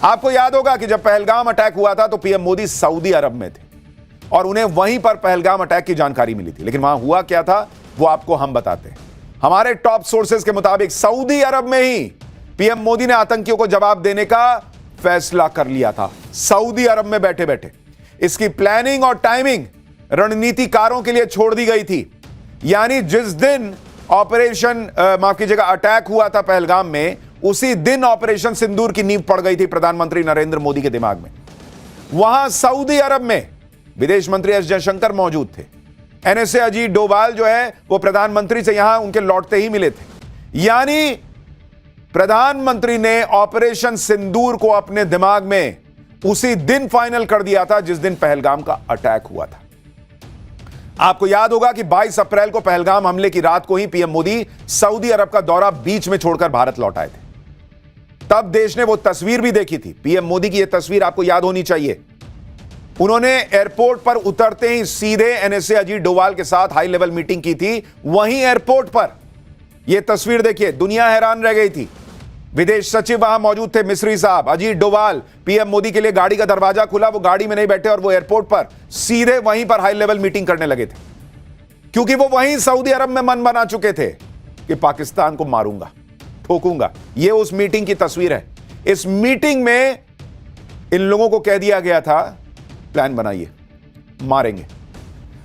आपको याद होगा कि जब पहलगाम अटैक हुआ था तो पीएम मोदी सऊदी अरब में थे और उन्हें वहीं पर पहलगाम अटैक की जानकारी मिली थी। लेकिन वहां हुआ क्या था वो आपको हम बताते हैं। हमारे टॉप सोर्सेज के मुताबिक सऊदी अरब में ही पीएम मोदी ने आतंकियों को जवाब देने का फैसला कर लिया था। सऊदी अरब में बैठे बैठे इसकी प्लानिंग और टाइमिंग रणनीतिकारों के लिए छोड़ दी गई थी। यानी जिस दिन ऑपरेशन माफ कीजिएगा अटैक हुआ था पहलगाम में, उसी दिन ऑपरेशन सिंदूर की नींव पड़ गई थी प्रधानमंत्री नरेंद्र मोदी के दिमाग में। वहां सऊदी अरब में विदेश मंत्री एस जयशंकर मौजूद थे। एनएसए अजीत डोभाल जो है वो प्रधानमंत्री से यहां उनके लौटते ही मिले थे। यानी प्रधानमंत्री ने ऑपरेशन सिंदूर को अपने दिमाग में उसी दिन फाइनल कर दिया था जिस दिन पहलगाम का अटैक हुआ था। आपको याद होगा कि 22 अप्रैल को पहलगाम हमले की रात को ही पीएम मोदी सऊदी अरब का दौरा बीच में छोड़कर भारत लौट आए थे। तब देश ने वो तस्वीर भी देखी थी। पीएम मोदी की यह तस्वीर आपको याद होनी चाहिए। उन्होंने एयरपोर्ट पर उतरते ही सीधे एनएसए अजीत डोभाल के साथ हाई लेवल मीटिंग की थी। वहीं एयरपोर्ट पर यह तस्वीर देखिए, दुनिया हैरान रह गई थी। विदेश सचिव वहां मौजूद थे, मिस्री साहब, अजीत डोभाल। पीएम मोदी के लिए गाड़ी का दरवाजा खुला, वो गाड़ी में नहीं बैठे और वो एयरपोर्ट पर सीधे वहीं पर हाई लेवल मीटिंग करने लगे थे, क्योंकि वो वहीं सऊदी अरब में मन बना चुके थे कि पाकिस्तान को मारूंगा, ठोकूंगा। ये उस मीटिंग की तस्वीर है। इस मीटिंग में इन लोगों को कह दिया गया था, प्लान बनाइए, मारेंगे।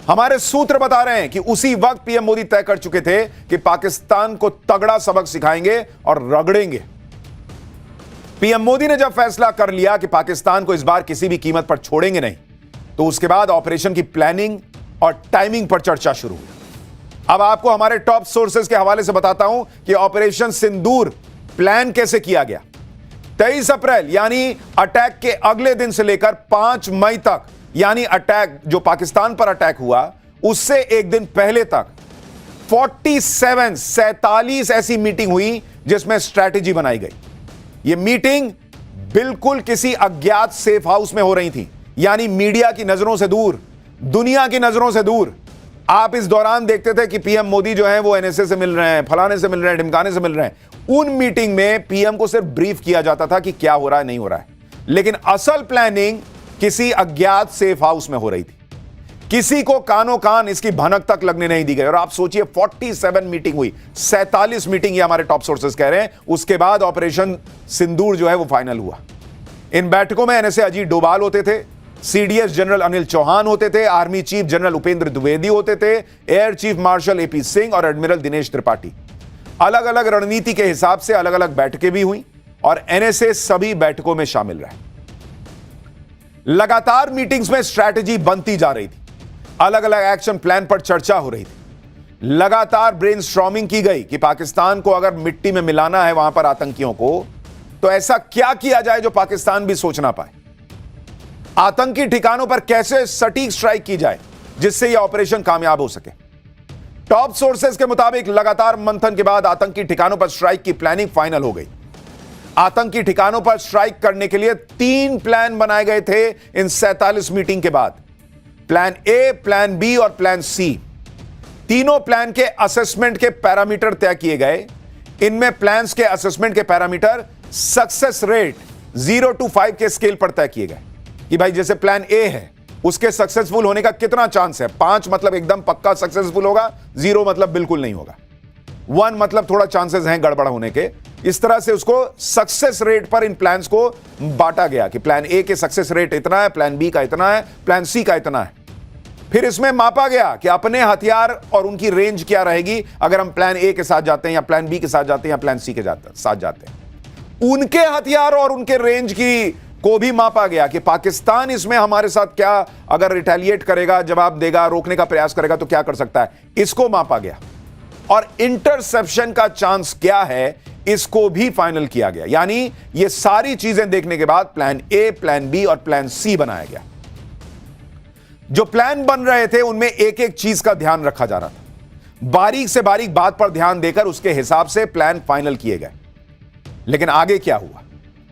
हमारे सूत्र बता रहे हैं कि उसी वक्त पीएम मोदी तय कर चुके थे कि पाकिस्तान को तगड़ा सबक सिखाएंगे और रगड़ेंगे। पीएम मोदी ने जब फैसला कर लिया कि पाकिस्तान को इस बार किसी भी कीमत पर छोड़ेंगे नहीं, तो उसके बाद ऑपरेशन की प्लानिंग और टाइमिंग पर चर्चा शुरू हुई। अब आपको हमारे टॉप सोर्सेज के हवाले से बताता हूं कि ऑपरेशन सिंदूर प्लान कैसे किया गया। 23 अप्रैल यानी अटैक के अगले दिन से लेकर 5 मई तक, यानी अटैक जो पाकिस्तान पर अटैक हुआ उससे एक दिन पहले तक 47 ऐसी मीटिंग हुई जिसमें स्ट्रैटेजी बनाई गई। यह मीटिंग बिल्कुल किसी अज्ञात सेफ हाउस में हो रही थी, यानी मीडिया की नजरों से दूर, दुनिया की नजरों से दूर। आप इस दौरान देखते थे कि पीएम मोदी जो है वो एनएसए से मिल रहे हैं, फलाने से मिल रहे हैं, ढिमकाने से मिल रहे हैं। उन मीटिंग में पीएम को सिर्फ ब्रीफ किया जाता था कि क्या हो रहा है, नहीं हो रहा है, लेकिन असल प्लानिंग किसी अज्ञात सेफ हाउस में हो रही थी। किसी को कानो कान इसकी भनक तक लगने नहीं दी गई। और आप सोचिए 47 मीटिंग हुई, 47 मीटिंग, ये हमारे टॉप सोर्सेस कह रहे हैं। उसके बाद ऑपरेशन सिंदूर जो है वो फाइनल हुआ। इन बैठकों में एनएसए अजीत डोभाल होते थे, सीडीएस जनरल अनिल चौहान होते थे, army chief general Upendra Dwivedi होते थे, air chief marshal AP Singh और एडमिरल दिनेश त्रिपाठी। अलग अलग रणनीति के हिसाब से अलग अलग बैठकें भी हुई और एनएसए सभी बैठकों में शामिल रहे। लगातार मीटिंग्स में स्ट्रैटेजी बनती जा रही थी, अलग अलग एक्शन प्लान पर चर्चा हो रही थी। लगातार ब्रेनस्टॉर्मिंग की गई कि पाकिस्तान को अगर मिट्टी में मिलाना है वहां पर आतंकियों को, तो ऐसा क्या किया जाए जो पाकिस्तान भी सोच ना पाए। आतंकी ठिकानों पर कैसे सटीक स्ट्राइक की जाए जिससे यह ऑपरेशन कामयाब हो सके। टॉप सोर्सेज के मुताबिक लगातार मंथन के बाद आतंकी ठिकानों पर स्ट्राइक की प्लानिंग फाइनल हो गई। आतंकी ठिकानों पर स्ट्राइक करने के लिए 3 प्लान बनाए गए थे इन 47 मीटिंग के बाद। प्लान ए, प्लान बी और प्लान सी। तीनों प्लान के असेसमेंट के पैरामीटर तय किए गए। इनमें प्लान्स के असेसमेंट के पैरामीटर सक्सेस रेट 0 to 5 के स्केल पर तय किए गए कि भाई जैसे प्लान ए है उसके सक्सेसफुल होने का कितना चांस है। 5 मतलब एकदम पक्का सक्सेसफुल होगा, 0 मतलब बिल्कुल नहीं होगा, 1 मतलब थोड़ा चांसेस हैं गड़बड़ होने के। इस तरह से उसको सक्सेस रेट पर इन प्लान्स को बांटा गया कि प्लान ए के सक्सेस रेट इतना है, प्लान बी का इतना है, प्लान सी का इतना है। फिर इसमें मापा गया कि अपने हथियार और उनकी रेंज क्या रहेगी अगर हम प्लान ए के साथ जाते हैं या प्लान बी के साथ जाते हैं या प्लान सी के साथ जाते हैं। उनके हथियार और उनके रेंज की को भी मापा गया कि पाकिस्तान इसमें हमारे साथ क्या अगर रिटेलिएट करेगा, जवाब देगा, रोकने का प्रयास करेगा तो क्या कर सकता है, इसको मापा गया। और इंटरसेप्शन का चांस क्या है इसको भी फाइनल किया गया। यानी ये सारी चीजें देखने के बाद प्लान ए, प्लान बी और प्लान सी बनाया गया। जो प्लान बन रहे थे उनमें एक एक चीज का ध्यान रखा जा रहा था। बारीक से बारीक बात पर ध्यान देकर उसके हिसाब से प्लान फाइनल किए गए। लेकिन आगे क्या हुआ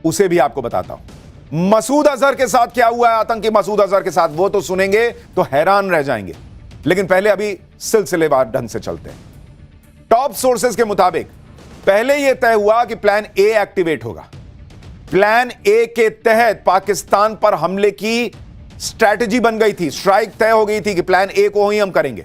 उसे भी आपको बताता हूं। मसूद अजहर के साथ क्या हुआ है, आतंकी मसूद अजहर के साथ, वो तो सुनेंगे तो हैरान रह जाएंगे। लेकिन पहले अभी सिलसिलेवार ढंग से चलते हैं। टॉप सोर्सेज के मुताबिक पहले यह तय हुआ कि प्लान ए एक्टिवेट होगा, प्लान ए के तहत पाकिस्तान पर हमले की स्ट्रैटेजी बन गई थी, स्ट्राइक तय हो गई थी कि प्लान ए को ही हम करेंगे।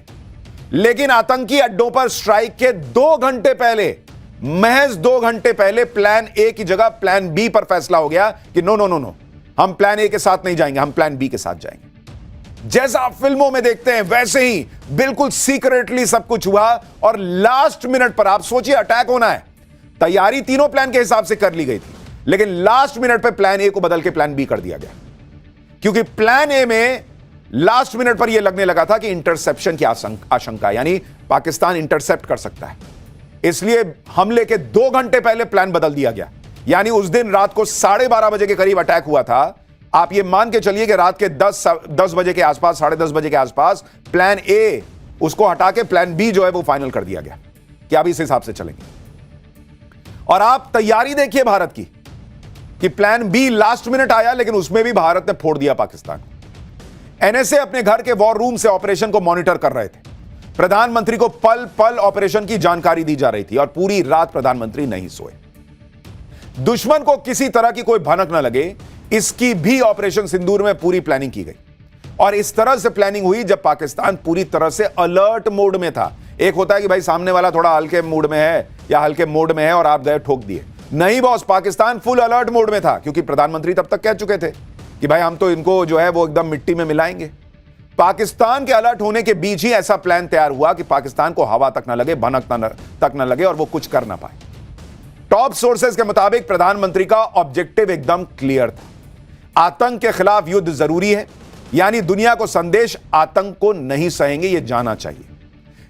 लेकिन आतंकी अड्डों पर स्ट्राइक के 2 घंटे पहले, महज 2 घंटे पहले प्लान ए की जगह प्लान बी पर फैसला हो गया कि नो नो नो नो, हम प्लान ए के साथ नहीं जाएंगे, हम प्लान बी के साथ जाएंगे। जैसा आप फिल्मों में देखते हैं वैसे ही बिल्कुल सीक्रेटली सब कुछ हुआ और लास्ट मिनट पर, आप सोचिए अटैक होना है, तैयारी तीनों प्लान के हिसाब से कर ली गई थी, लेकिन लास्ट मिनट पर प्लान ए को बदल के प्लान बी कर दिया गया, क्योंकि प्लान ए में लास्ट मिनट पर यह लगने लगा था कि इंटरसेप्शन की आशंका, यानी पाकिस्तान इंटरसेप्ट कर सकता है, इसलिए हमले के 2 घंटे पहले प्लान बदल दिया गया। यानी उस दिन रात को 12:30 बजे के करीब अटैक हुआ था। आप यह मान के चलिए कि रात के 10 बजे के आसपास, 10:30 बजे के आसपास प्लान ए उसको हटा के प्लान बी जो है वो फाइनल कर दिया गया कि आप इस हिसाब से चलेंगे। और आप तैयारी देखिए भारत की कि प्लान बी लास्ट मिनट आया, लेकिन उसमें भी भारत ने फोड़ दिया पाकिस्तान। एनएसए अपने घर के वॉर रूम से ऑपरेशन को मॉनिटर कर रहे थे। प्रधानमंत्री को पल पल ऑपरेशन की जानकारी दी जा रही थी और पूरी रात प्रधानमंत्री नहीं सोए। दुश्मन को किसी तरह की कोई भनक न लगे, इसकी भी ऑपरेशन सिंदूर में पूरी प्लानिंग की गई। और इस तरह से प्लानिंग हुई जब पाकिस्तान पूरी तरह से अलर्ट मोड में था। एक होता है कि भाई सामने वाला थोड़ा हल्के मूड में है या हल्के मोड में है और आप गए ठोक दिए। नहीं boss, Pakistan full alert mode में था, क्योंकि प्रधानमंत्री तब तक कह चुके थे कि भाई हम तो इनको जो है वो एकदम मिट्टी में मिलाएंगे। पाकिस्तान के अलर्ट होने के बीच ही ऐसा प्लान तैयार हुआ कि पाकिस्तान को हवा तक ना लगे, भनक तक ना लगे और वो कुछ कर ना पाए। टॉप सोर्सेज के मुताबिक प्रधानमंत्री का ऑब्जेक्टिव एकदम क्लियर था। आतंक के खिलाफ युद्ध जरूरी है, यानी दुनिया को संदेश आतंक को नहीं सहेंगे ये जाना चाहिए।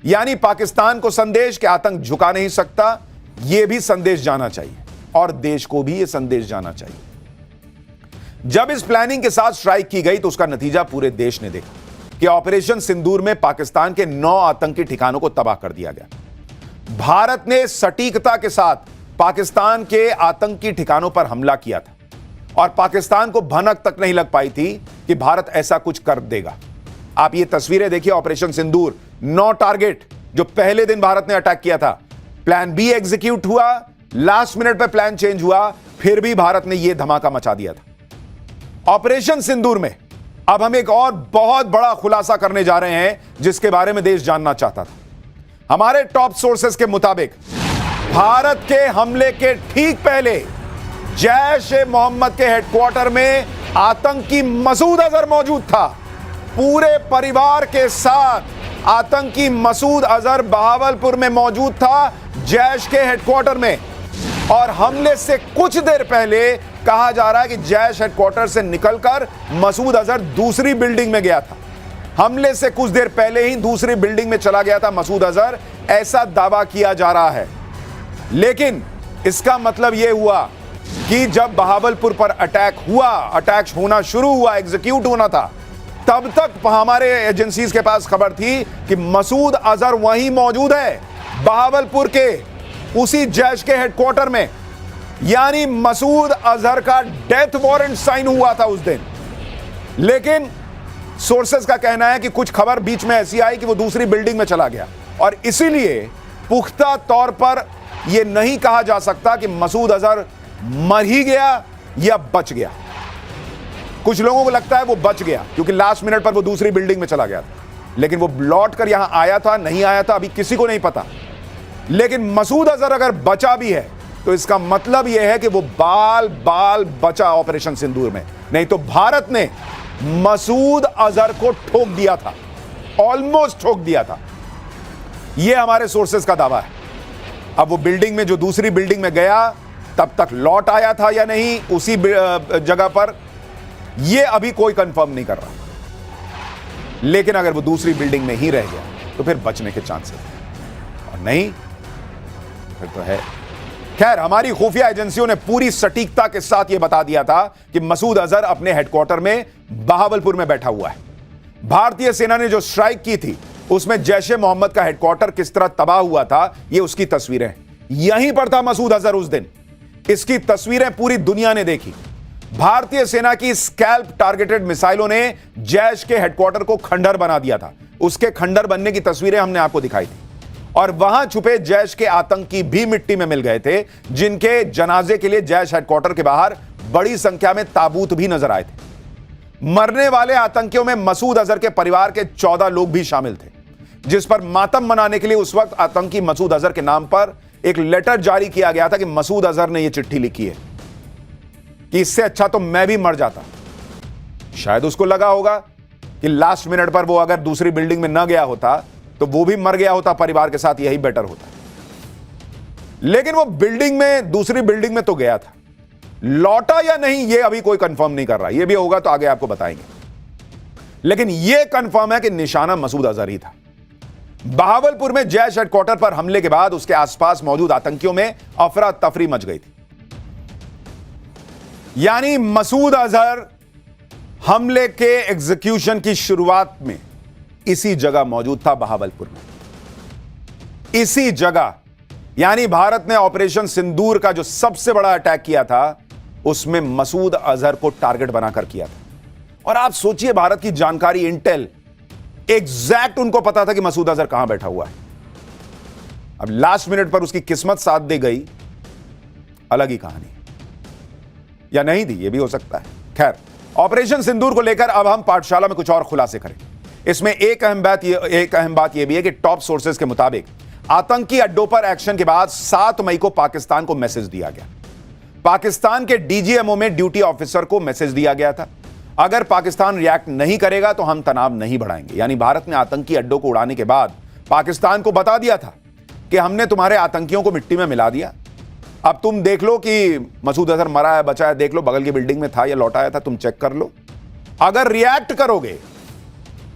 यानी पाकिस्तान को संदेश कि आतंक झुका नहीं सकता, यह भी संदेश जाना चाहिए और देश को भी यह संदेश जाना चाहिए। जब इस प्लानिंग के साथ स्ट्राइक की गई तो उसका नतीजा पूरे देश ने देखा कि ऑपरेशन सिंदूर में पाकिस्तान के 9 आतंकी ठिकानों को तबाह कर दिया गया। भारत ने सटीकता के साथ पाकिस्तान के आतंकी ठिकानों पर हमला किया था और पाकिस्तान को भनक तक नहीं लग पाई थी कि भारत ऐसा कुछ कर देगा। आप ये तस्वीरें देखिए, ऑपरेशन सिंदूर, 9 टारगेट जो पहले दिन भारत ने अटैक किया था। प्लान बी एग्जीक्यूट हुआ, लास्ट मिनट पे प्लान चेंज हुआ, फिर भी भारत ने यह धमाका मचा दिया था। ऑपरेशन सिंदूर में अब हम एक और बहुत बड़ा खुलासा करने जा रहे हैं जिसके बारे में देश जानना चाहता था। हमारे टॉप सोर्सेस के मुताबिक भारत के हमले के ठीक पहले जैश-ए-मोहम्मद के हेडक्वार्टर में आतंकी मसूद अजहर मौजूद था। पूरे परिवार के साथ आतंकी मसूद अजहर बहावलपुर में मौजूद था, जैश के हेडक्वार्टर में। और हमले से कुछ देर पहले कहा जा रहा है कि जैश हेडक्वार्टर से निकलकर मसूद अजहर दूसरी बिल्डिंग में गया था। हमले से कुछ देर पहले ही दूसरी बिल्डिंग में चला गया था मसूद अजहर, ऐसा दावा किया जा रहा है। लेकिन इसका मतलब यह हुआ कि जब बहावलपुर पर अटैक होना शुरू हुआ, एग्जीक्यूट होना था, तब तक हमारे एजेंसीज के पास खबर थी कि मसूद अजहर वहीं मौजूद है, बहावलपुर के उसी जैश के हेडक्वार्टर में। यानी मसूद अजहर का डेथ वारंट साइन हुआ था उस दिन। लेकिन सोर्सेस का कहना है कि कुछ खबर बीच में ऐसी आई कि वो दूसरी बिल्डिंग में चला गया और इसीलिए पुख्ता तौर पर यह नहीं कहा जा सकता कि मसूद अजहर मर ही गया या बच गया। कुछ लोगों को लगता है वो बच गया क्योंकि लास्ट मिनट पर वो दूसरी बिल्डिंग में चला गया था, लेकिन वो लौट कर यहां आया था नहीं आया था अभी किसी को नहीं पता। लेकिन मसूद अजहर अगर बचा भी है तो इसका मतलब यह है कि वो बाल बाल बचा ऑपरेशन सिंदूर में, नहीं तो भारत ने मसूद अजहर को ठोक दिया था, ऑलमोस्ट ठोक दिया था। यह हमारे सोर्सेस का दावा है। अब वो बिल्डिंग में, जो दूसरी बिल्डिंग में गया, तब तक लौट आया था या नहीं उसी जगह पर, यह अभी कोई कंफर्म नहीं कर रहा। लेकिन अगर वो दूसरी बिल्डिंग में ही रह गया तो फिर बचने के चांसेस हैं, और नहीं फिर तो है। खैर, हमारी खुफिया एजेंसियों ने पूरी सटीकता के साथ यह बता दिया था कि मसूद अजहर अपने हेडक्वार्टर में बहावलपुर में बैठा हुआ है। भारतीय सेना ने जो स्ट्राइक की थी उसमें जैश-ए-मोहम्मद का हेडक्वार्टर किस तरह तबाह हुआ था, यह उसकी तस्वीरें हैं। यहीं पर था मसूद अजहर उस दिन। इसकी तस्वीरें पूरी दुनिया ने देखी। भारतीय सेना की स्कैल्प टारगेटेड मिसाइलों ने जैश के हेडक्वार्टर को खंडर बना दिया था। उसके खंडर बनने की तस्वीरें हमने आपको दिखाई थी और वहां छुपे जैश के आतंकी भी मिट्टी में मिल गए थे, जिनके जनाजे के लिए जैश हेडक्वार्टर के बाहर बड़ी संख्या में ताबूत भी नजर आए थे। मरने वाले आतंकियों में मसूद अजहर के परिवार के 14 लोग भी शामिल थे, जिस पर मातम मनाने के लिए उस वक्त आतंकी मसूद अजहर के नाम पर एक लेटर जारी किया गया था कि मसूद अजहर ने यह चिट्ठी लिखी है कि इससे अच्छा तो मैं भी मर जाता। शायद उसको लगा होगा कि लास्ट मिनट पर वो अगर दूसरी बिल्डिंग में न गया होता तो वो भी मर गया होता परिवार के साथ, यही बेटर होता। लेकिन वो बिल्डिंग में, दूसरी बिल्डिंग में तो गया था, लौटा या नहीं ये अभी कोई कंफर्म नहीं कर रहा। ये भी होगा तो आगे आपको बताएंगे, लेकिन ये कंफर्म है कि निशाना मसूद अजहर ही था। बहावलपुर में जैश हेडक्वार्टर पर हमले के बाद उसके आसपास मौजूद आतंकियों में अफरा तफरी मच गई थी। यानी मसूद अजहर हमले के एग्जीक्यूशन की शुरुआत में इसी जगह मौजूद था, बहावलपुर में, इसी जगह। यानी भारत ने ऑपरेशन सिंदूर का जो सबसे बड़ा अटैक किया था, उसमें मसूद अजहर को टारगेट बनाकर किया था। और आप सोचिए, भारत की जानकारी, इंटेल, एग्जैक्ट उनको पता था कि मसूद अजहर कहां बैठा हुआ है। अब लास्ट मिनट पर उसकी किस्मत साथ दे गई, अलग ही कहानी, या नहीं दी, यह भी हो सकता है। खैर, ऑपरेशन सिंदूर को लेकर अब हम पाठशाला में कुछ और खुलासे करें। इसमें एक अहम बात यह भी है कि टॉप सोर्सेज के मुताबिक आतंकी अड्डों पर एक्शन के बाद 7 मई को पाकिस्तान को मैसेज दिया गया। पाकिस्तान के डीजीएमओ में ड्यूटी ऑफिसर को मैसेज दिया गया था, अगर पाकिस्तान रिएक्ट नहीं करेगा तो हम तनाव नहीं बढ़ाएंगे। यानी भारत ने आतंकी अड्डों को उड़ाने के बाद पाकिस्तान को बता दिया था कि हमने तुम्हारे आतंकियों को मिट्टी में मिला दिया, अब तुम देख लो कि मसूद अजहर मरा है, बचा है, देख लो बगल की बिल्डिंग में था या लौटा आया था, तुम चेक कर लो। अगर रिएक्ट करोगे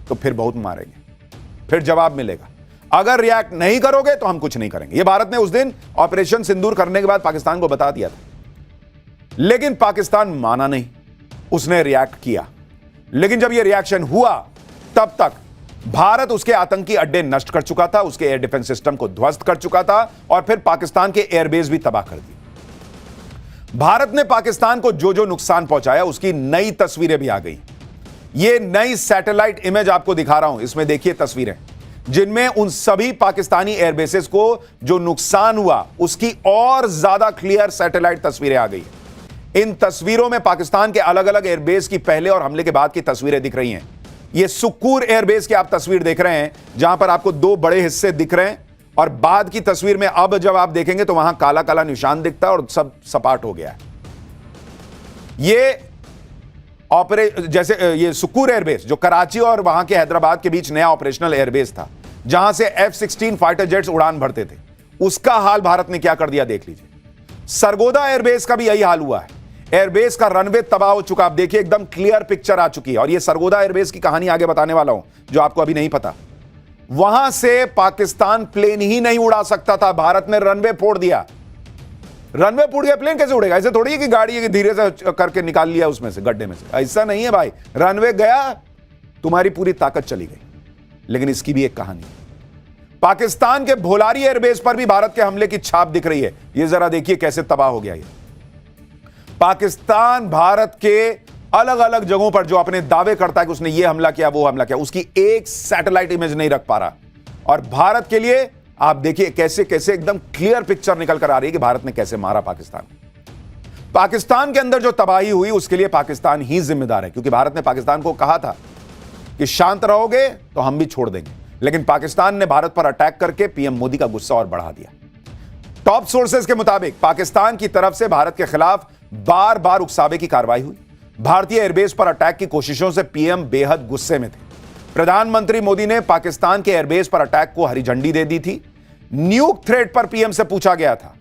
तो फिर बहुत मारेंगे, फिर जवाब मिलेगा। अगर रिएक्ट नहीं करोगे तो हम कुछ नहीं करेंगे। यह भारत ने उस दिन ऑपरेशन सिंदूर करने के बाद पाकिस्तान को बता दिया था, लेकिन पाकिस्तान माना नहीं, उसने रिएक्ट किया। लेकिन जब यह रिएक्शन हुआ, तब तक भारत उसके आतंकी अड्डे नष्ट कर चुका था, उसके एयर डिफेंस सिस्टम को ध्वस्त कर चुका था और फिर पाकिस्तान के एयरबेस भी तबाह कर दी। भारत ने पाकिस्तान को जो जो नुकसान पहुंचाया, उसकी नई तस्वीरें भी आ गई। ये नई सैटेलाइट इमेज आपको दिखा रहा हूं, इसमें देखिए तस्वीरें, जिनमें उन सभी पाकिस्तानी एयरबेसेस को जो नुकसान हुआ उसकी और ज्यादा क्लियर सैटेलाइट तस्वीरें आ गई। इन तस्वीरों में पाकिस्तान के अलग अलग एयरबेस की पहले और हमले के बाद की तस्वीरें दिख रही हैं। ये सुक्कूर एयरबेस की आप तस्वीर देख रहे हैं, जहां पर आपको 2 बड़े हिस्से दिख रहे हैं, और बाद की तस्वीर में अब जब आप देखेंगे तो वहां काला काला निशान दिखता है और सब सपाट हो गया है। जैसे ये सुक्कूर एयरबेस जो कराची और वहां के हैदराबाद के बीच नया ऑपरेशनल एयरबेस था, जहां से F-16 फाइटर जेट्स उड़ान भरते थे, उसका हाल भारत ने क्या कर दिया देख लीजिए। सरगोदा एयरबेस का भी यही हाल हुआ है। एयरबेस का रनवे तबाह हो चुका, आप देखिए एकदम क्लियर पिक्चर आ चुकी है। और ये सरगोदा एयरबेस की कहानी आगे बताने वाला हूं, जो आपको अभी नहीं पता। वहां से पाकिस्तान प्लेन ही नहीं उड़ा सकता था, भारत ने रनवे फोड़ दिया। रनवे फूट गया, प्लेन कैसे उड़ेगा? ऐसे थोड़ी है कि गाड़ी है कि धीरे से करके निकाल लिया उसमें से, गड्ढे में से, ऐसा नहीं है भाई। रनवे गया, तुम्हारी पूरी ताकत चली गई। लेकिन इसकी भी एक कहानी है। पाकिस्तान के भोलारी एयरबेस पर भी भारत के हमले की छाप दिख रही है। यह जरा देखिए कैसे तबाह हो गया। ये पाकिस्तान भारत के अलग अलग जगहों पर जो अपने दावे करता है कि उसने ये हमला किया, वो हमला किया, उसकी एक सैटेलाइट इमेज नहीं रख पा रहा। और भारत के लिए आप देखिए कैसे कैसे एकदम क्लियर पिक्चर निकल कर आ रही है कि भारत ने कैसे मारा पाकिस्तान। पाकिस्तान के अंदर जो तबाही हुई उसके लिए पाकिस्तान ही जिम्मेदार है, क्योंकि भारत ने पाकिस्तान को कहा था कि शांत रहोगे तो हम भी छोड़ देंगे। लेकिन पाकिस्तान ने भारत पर अटैक करके पीएम मोदी का गुस्सा और बढ़ा दिया। टॉप सोर्सेज के मुताबिक पाकिस्तान की तरफ से भारत के खिलाफ बार बार उकसावे की कार्रवाई हुई। भारतीय एयरबेस पर अटैक की कोशिशों से पीएम बेहद गुस्से में थे। प्रधानमंत्री मोदी ने पाकिस्तान के एयरबेस पर अटैक को हरी झंडी दे दी थी। न्यूक थ्रेट पर पीएम से पूछा गया था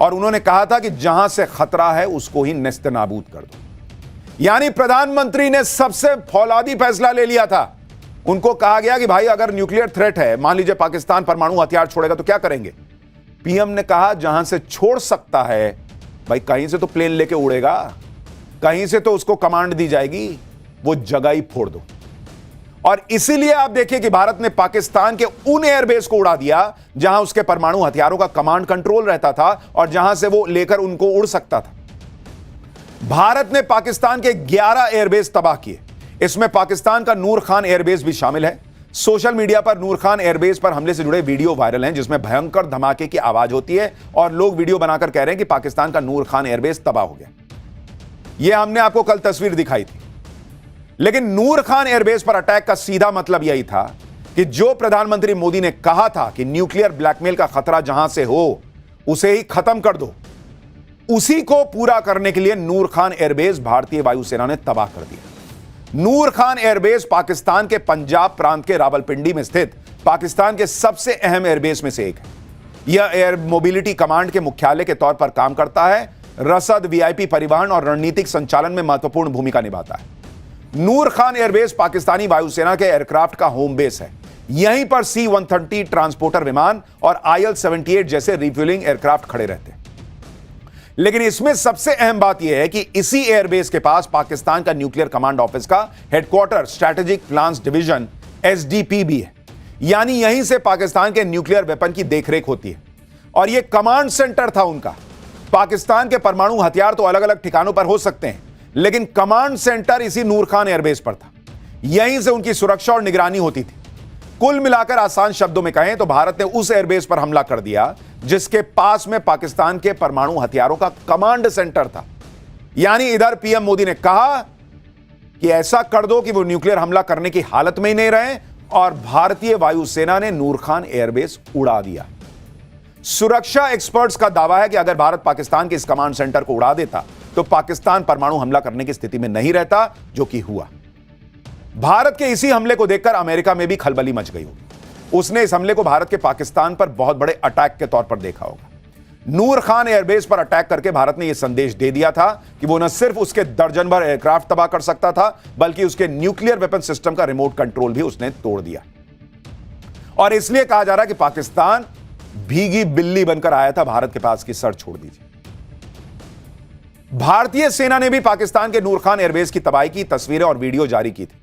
और उन्होंने कहा था कि जहां से खतरा है उसको ही नेस्तनाबूद कर दो। यानी प्रधानमंत्री ने सबसे फौलादी फैसला ले लिया था। उनको कहा गया कि भाई अगर न्यूक्लियर थ्रेट है, मान लीजिए पाकिस्तान परमाणु हथियार छोड़ेगा तो क्या करेंगे? पीएम ने कहा जहां से छोड़ सकता है, भाई कहीं से तो प्लेन लेके उड़ेगा, कहीं से तो उसको कमांड दी जाएगी, वो जगह ही फोड़ दो। और इसीलिए आप देखिए कि भारत ने पाकिस्तान के उन एयरबेस को उड़ा दिया जहां उसके परमाणु हथियारों का कमांड कंट्रोल रहता था और जहां से वो लेकर उनको उड़ सकता था। भारत ने पाकिस्तान के 11 एयरबेस तबाह किए। इसमें पाकिस्तान का नूर खान एयरबेस भी शामिल है। सोशल मीडिया पर नूर खान एयरबेस पर हमले से जुड़े वीडियो वायरल हैं, जिसमें भयंकर धमाके की आवाज होती है और लोग वीडियो बनाकर कह रहे हैं कि पाकिस्तान का नूर खान एयरबेस तबाह हो गया। यह हमने आपको कल तस्वीर दिखाई थी। लेकिन नूर खान एयरबेस पर अटैक का सीधा मतलब यही था कि जो प्रधानमंत्री मोदी ने कहा था कि न्यूक्लियर ब्लैकमेल का खतरा जहां से हो उसे ही खत्म कर दो, उसी को पूरा करने के लिए नूर खान एयरबेस भारतीय वायुसेना ने तबाह कर दिया। नूर खान एयरबेस पाकिस्तान के पंजाब प्रांत के रावलपिंडी में स्थित पाकिस्तान के सबसे अहम एयरबेस में से एक है। यह एयर मोबिलिटी कमांड के मुख्यालय के तौर पर काम करता है, रसद, वीआईपी परिवहन और रणनीतिक संचालन में महत्वपूर्ण भूमिका निभाता है। नूर खान एयरबेस पाकिस्तानी वायुसेना के एयरक्राफ्ट का होम बेस है। यहीं पर C-130 ट्रांसपोर्टर विमान और IL-78 जैसे रिफ्यूलिंग एयरक्राफ्ट खड़े रहते हैं। लेकिन इसमें सबसे अहम बात यह है कि इसी एयरबेस के पास पाकिस्तान का न्यूक्लियर कमांड ऑफिस का headquarter strategic plans division SDP भी है। यानी यहीं से पाकिस्तान के न्यूक्लियर वेपन की देखरेख होती है और यह कमांड सेंटर था उनका। पाकिस्तान के परमाणु हथियार तो अलग अलग ठिकानों पर हो सकते हैं, लेकिन कमांड सेंटर इसी नूर खान एयरबेस पर था। यहीं से उनकी सुरक्षा और निगरानी होती थी। कुल मिलाकर आसान शब्दों में कहें तो भारत ने उस एयरबेस पर हमला कर दिया जिसके पास में पाकिस्तान के परमाणु हथियारों का कमांड सेंटर था। यानी इधर पीएम मोदी ने कहा कि ऐसा कर दो कि वो न्यूक्लियर हमला करने की हालत में ही नहीं रहे, और भारतीय वायुसेना ने नूर खान एयरबेस उड़ा दिया। सुरक्षा एक्सपर्ट्स का दावा है कि अगर भारत पाकिस्तान के इस कमांड सेंटर को उड़ा देता तो पाकिस्तान परमाणु हमला करने की स्थिति में नहीं रहता, जो कि हुआ। भारत के इसी हमले को देखकर अमेरिका में भी खलबली मच गई होगी। उसने इस हमले को भारत के पाकिस्तान पर बहुत बड़े अटैक के तौर पर देखा होगा। नूर खान एयरबेस पर अटैक करके भारत ने यह संदेश दे दिया था कि वो न सिर्फ उसके दर्जन भर एयरक्राफ्ट तबाह कर सकता था, बल्कि उसके न्यूक्लियर वेपन सिस्टम का रिमोट कंट्रोल भी उसने तोड़ दिया। और इसलिए कहा जा रहा है कि पाकिस्तान भीगी बिल्ली बनकर आया था भारत के पास की सर छोड़ दीजिए। भारतीय सेना ने भी पाकिस्तान के नूर खान एयरबेस की तबाही की तस्वीरें और वीडियो जारी की थी,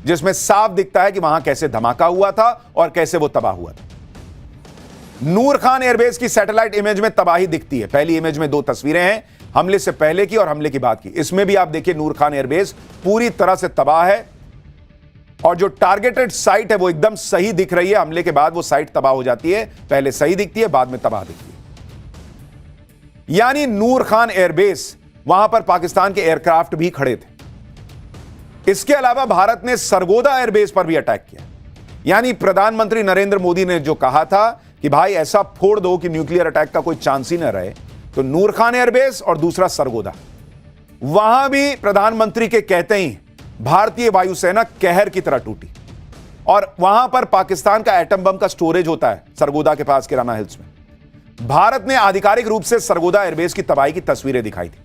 जिसमें साफ दिखता है कि वहां कैसे धमाका हुआ था और कैसे वो तबाह हुआ था। नूर खान एयरबेस की सैटेलाइट इमेज में तबाही दिखती है। पहली इमेज में 2 तस्वीरें हैं, हमले से पहले की और हमले के बाद की। इसमें भी आप देखिए नूर खान एयरबेस पूरी तरह से तबाह है और जो टारगेटेड साइट है वो एकदम सही दिख रही है। हमले के बाद वो साइट तबाह हो जाती है, पहले सही दिखती है, बाद में तबाह दिखती है। यानी नूर खान एयरबेस, वहां पर पाकिस्तान के एयरक्राफ्ट भी खड़े थे। इसके अलावा भारत ने सरगोदा एयरबेस पर भी अटैक किया। यानी प्रधानमंत्री नरेंद्र मोदी ने जो कहा था कि भाई ऐसा फोड़ दो कि न्यूक्लियर अटैक का कोई चांस ही ना रहे, तो नूर खान एयरबेस और दूसरा सरगोदा, वहां भी प्रधानमंत्री के कहते ही भारतीय वायुसेना कहर की तरह टूटी। और वहां पर पाकिस्तान का एटम बम का स्टोरेज होता है सरगोदा के पास किराना हिल्स में। भारत ने आधिकारिक रूप से सरगोदा एयरबेस की तबाही की तस्वीरें दिखाई थी।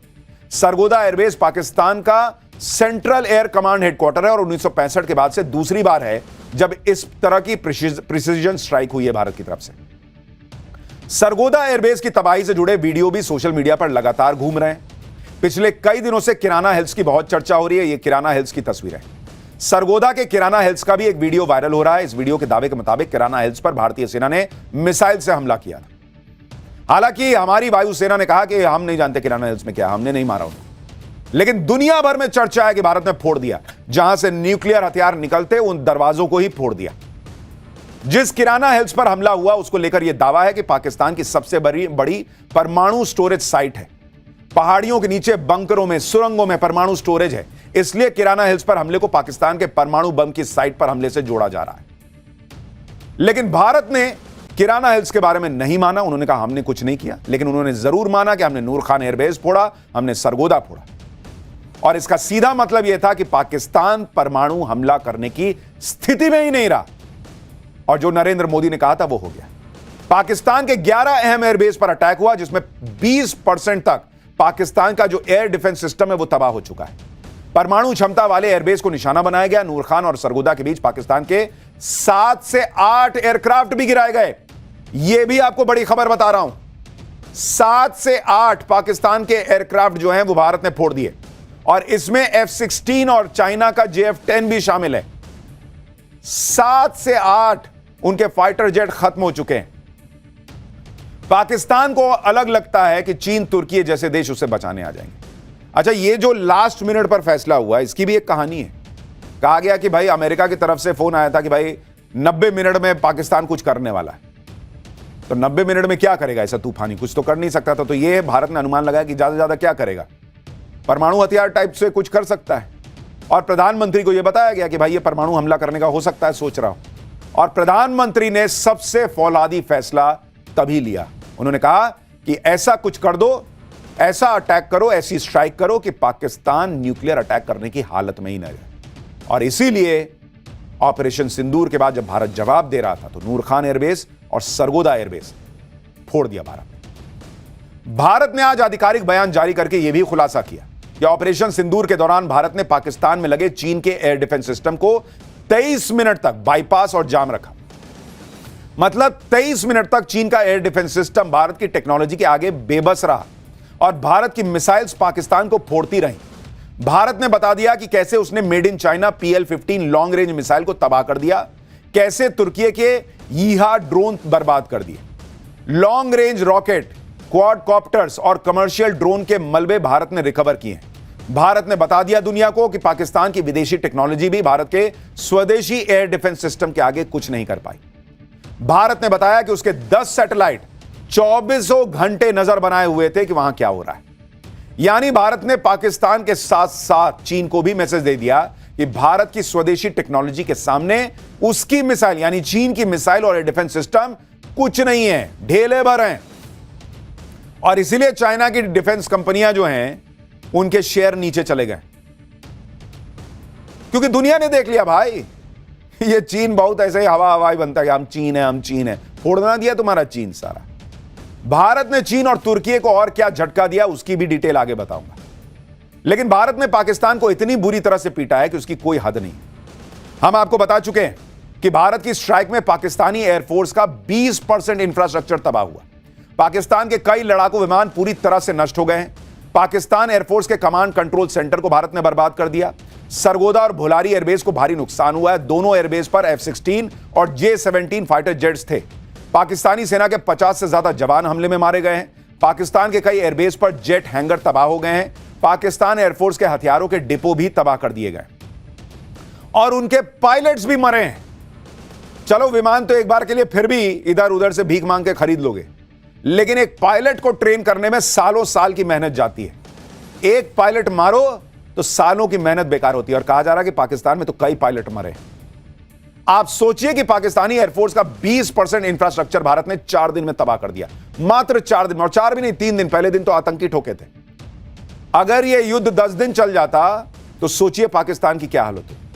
सरगोदा एयरबेस पाकिस्तान का सेंट्रल एयर कमांड हेडक्वार्टर है और 1965 के बाद से दूसरी बार है जब इस तरह की प्रिसीजन स्ट्राइक हुई है भारत की तरफ से। सरगोदा एयरबेस की तबाही से जुड़े वीडियो भी सोशल मीडिया पर लगातार घूम रहे हैं। पिछले कई दिनों से किराना हिल्स की बहुत चर्चा हो रही है। ये किराना हिल्स की तस्वीर है। सरगोदा के किराना हिल्स का भी एक वीडियो वायरल हो रहा है। इस वीडियो के दावे के मुताबिक किराना हिल्स पर भारतीय सेना ने मिसाइल से हमला किया था। हालांकि हमारी वायुसेना ने कहा कि हम नहीं जानते किराना हिल्स में क्या, हमने नहीं मारा उन्हें। लेकिन दुनिया भर में चर्चा है कि भारत ने फोड़ दिया, जहां से न्यूक्लियर हथियार निकलते उन दरवाजों को ही फोड़ दिया। जिस किराना हिल्स पर हमला हुआ उसको लेकर यह दावा है कि पाकिस्तान की सबसे बड़ी परमाणु स्टोरेज साइट है। पहाड़ियों के नीचे बंकरों में, सुरंगों में परमाणु स्टोरेज है। इसलिए किराना हिल्स पर हमले को पाकिस्तान के परमाणु बम की साइट पर हमले से जोड़ा जा रहा है। लेकिन भारत ने किराना हिल्स के बारे में नहीं माना। उन्होंने कहा हमने कुछ नहीं किया, लेकिन उन्होंने जरूर माना कि हमने नूर खान एयरबेस फोड़ा, हमने सरगोदा फोड़ा। और इसका सीधा मतलब यह था कि पाकिस्तान परमाणु हमला करने की स्थिति में ही नहीं रहा, और जो नरेंद्र मोदी ने कहा था वो हो गया। पाकिस्तान के 11 अहम एयरबेस पर अटैक हुआ, जिसमें 20% तक पाकिस्तान का जो एयर डिफेंस सिस्टम है वो तबाह हो चुका है। परमाणु क्षमता वाले एयरबेस को निशाना बनाया गया। नूर खान और सरगोदा के बीच पाकिस्तान के 7 से 8 एयरक्राफ्ट भी गिराए गए। यह भी आपको बड़ी खबर बता रहा हूं। 7 से 8 पाकिस्तान के एयरक्राफ्ट जो हैं वो भारत ने फोड़ दिए, और इसमें F-16 और चाइना का JF-10 भी शामिल है। 7 से 8 उनके फाइटर जेट खत्म हो चुके हैं। पाकिस्तान को अलग लगता है कि चीन, तुर्की जैसे देश उसे बचाने आ जाएंगे। अच्छा, ये जो लास्ट मिनट पर फैसला हुआ, इसकी भी एक कहानी है। कहा गया कि भाई अमेरिका की तरफ से फोन आया था कि भाई 90 मिनट में पाकिस्तान कुछ करने वाला है। तो 90 मिनट में क्या करेगा? ऐसा तूफानी कुछ तो कर नहीं सकता था। तो ये भारत ने अनुमान लगाया कि ज्यादा से ज्यादा क्या करेगा, परमाणु हथियार टाइप से कुछ कर सकता है। और प्रधानमंत्री को यह बताया गया कि भाई ये परमाणु हमला करने का हो सकता है, सोच रहा हूं। और प्रधानमंत्री ने सबसे फौलादी फैसला तभी लिया, उन्होंने कहा कि ऐसा कुछ कर दो, ऐसा अटैक करो, ऐसी स्ट्राइक करो कि पाकिस्तान न्यूक्लियर अटैक करने की हालत में ही न रहे। और इसीलिए ऑपरेशन सिंदूर के बाद जब भारत जवाब दे रहा था तो नूर खान एयरबेस और सरगोदा एयरबेस फोड़ दिया भारत ने। भारत ने आज आधिकारिक बयान जारी करके यह भी खुलासा किया कि ऑपरेशन सिंदूर के दौरान भारत ने पाकिस्तान में लगे चीन के एयर डिफेंस सिस्टम को 23 मिनट तक बाईपास और जाम रखा। मतलब 23 मिनट तक चीन का एयर डिफेंस सिस्टम भारत की टेक्नोलॉजी के आगे बेबस रहा और भारत की मिसाइल्स पाकिस्तान को फोड़ती रहीं। भारत ने बता दिया कि कैसे उसने made in China PL-15 long range missile को तबाह कर दिया, कैसे तुर्की के यीहा ड्रोन बर्बाद कर दिए। लॉन्ग रेंज रॉकेट, क्वाडकॉप्टर्स और कमर्शियल ड्रोन के मलबे भारत ने रिकवर किए। भारत ने बता दिया दुनिया को कि पाकिस्तान की विदेशी टेक्नोलॉजी भी भारत के स्वदेशी एयर डिफेंस सिस्टम के आगे कुछ नहीं कर पाई। भारत ने बताया कि उसके 10 सैटेलाइट 24 घंटे नजर बनाए हुए थे कि वहां क्या हो रहा है। यानी भारत ने पाकिस्तान के साथ साथ चीन को भी मैसेज दे दिया कि भारत की स्वदेशी टेक्नोलॉजी के सामने उसकी मिसाइल यानी चीन की मिसाइल और एयर डिफेंस सिस्टम कुछ नहीं है, ढेले भर हैं। और इसीलिए चाइना की डिफेंस कंपनियां जो हैं उनके शेयर नीचे चले गए, क्योंकि दुनिया ने देख लिया भाई ये चीन बहुत ऐसे ही हवा हवाई बनता है, हम चीन है, हम चीन है। फोड़ना दिया तुम्हारा चीन सारा। भारत ने चीन और तुर्की को और क्या झटका दिया उसकी भी डिटेल आगे बताऊंगा। लेकिन भारत ने पाकिस्तान को इतनी बुरी तरह से पीटा है कि उसकी कोई हद नहीं। हम आपको बता चुके हैं कि भारत की स्ट्राइक में पाकिस्तानी एयरफोर्स का 20% इंफ्रास्ट्रक्चर तबाह हुआ। पाकिस्तान के कई लड़ाकू विमान पूरी तरह से नष्ट हो गए हैं। पाकिस्तान एयरफोर्स के कमांड कंट्रोल सेंटर को भारत ने बर्बाद कर दिया। सरगोदा और भोलारी एयरबेस को भारी नुकसान हुआ है। दोनों एयरबेस पर F-16 और J-17 फाइटर जेट्स थे। पाकिस्तानी सेना के 50 से ज्यादा जवान हमले में मारे गए हैं। पाकिस्तान के कई एयरबेस पर जेट हैंगर तबाह हो गए हैं। पाकिस्तान एयरफोर्स के हथियारों के डिपो भी तबाह कर दिए गए और उनके पायलट्स भी मरे हैं। चलो विमान तो एक बार के लिए फिर भी इधर उधर से भीख मांग के खरीद लोगे, लेकिन एक पायलट को ट्रेन करने में सालों साल की मेहनत जाती है। एक पायलट मारो तो सालों की मेहनत बेकार होती है। और कहा जा रहा है कि पाकिस्तान में तो कई पायलट मरे। आप सोचिए कि पाकिस्तानी एयरफोर्स का 20% इंफ्रास्ट्रक्चर भारत ने 4 दिन में तबाह कर दिया। मात्र 4 दिन, और 4 भी नहीं, 3 दिन। पहले दिन तो आतंकी ठोके थे। अगर यह युद्ध 10 दिन चल जाता तो सोचिए पाकिस्तान की क्या हालत होती।